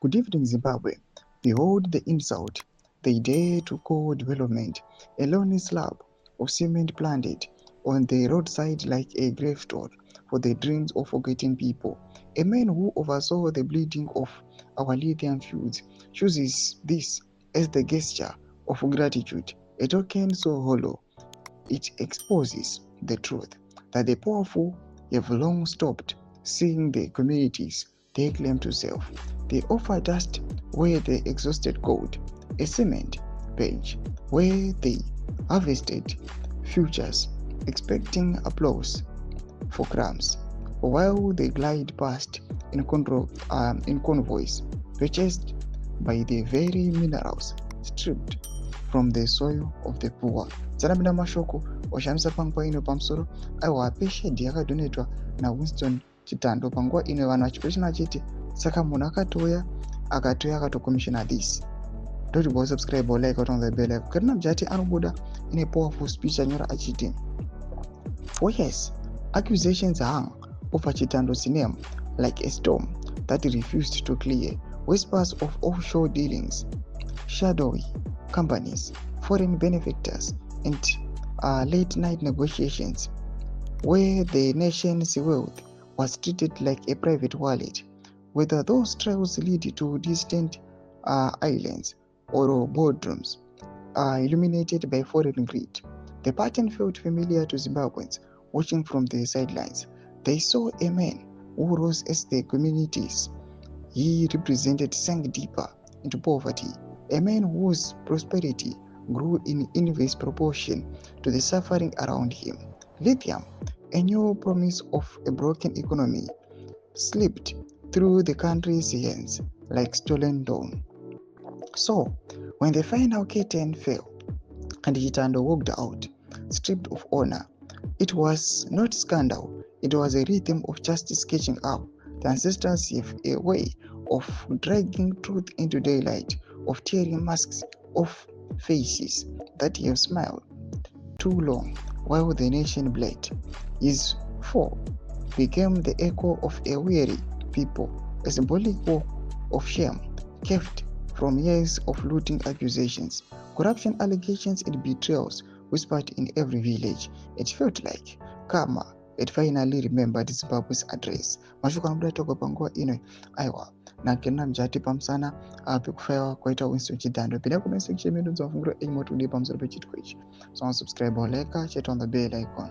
Good evening, Zimbabwe. Behold the insult. They dare to call development a lonely slab of cement planted on the roadside like a gravestone for the dreams of forgotten people. A man who oversaw the bleeding of our lithium fields chooses this as the gesture of gratitude, a token so hollow it exposes the truth that the powerful have long stopped seeing the communities they claim to serve. They offer dust where they exhausted gold, a cement bench where they harvested futures, expecting applause for crumbs, while they glide past in convoys purchased by the very minerals stripped from the soil of the poor. Tsanambira mashoko oshamisa panguva ino pamusoro aiwa peshedhi yakadhonetwa naWinston Chitando panguva ino vanhu vachipeshana achiti saka munhu akatouya akatokomishina this. Don't forget to subscribe or like out on the bell icon. Karina Mjati anobuda in a powerful speech anyora achiti. Oh yes, accusations hang over Chitando's name like a storm that refused to clear. Whispers of offshore dealings, shadowy companies, foreign benefactors, and late-night negotiations where the nation's wealth was treated like a private wallet. Whether those trails lead to distant islands or boardrooms illuminated by foreign greed, the pattern felt familiar to Zimbabweans watching from the sidelines. They saw a man who rose as the communities he represented sank deeper into poverty, a man whose prosperity grew in inverse proportion to the suffering around him. Lithium, a new promise of a broken economy, slipped through the country's hands like stolen dawn. So, when the final curtain fell and Chitando walked out, stripped of honor, it was not scandal, it was a rhythm of justice catching up. The ancestors have a way of dragging truth into daylight, of tearing masks off faces that have smiled too long while the nation bled. His fall became the echo of a weary people, a symbolic walk of shame, kept from years of looting accusations, corruption allegations and betrayals whispered in every village. It felt like karma had finally remembered Zimbabwe's address. Mashuka anobuda toka panguva ino aiwa naKarina Mjati pamusana pekufaiwa kwaita Winston Chitando. Pinda comment section medu dzavafungiro imo tudi pamusoro pechitiko ichi. So subscribe or like, chat on the bell icon.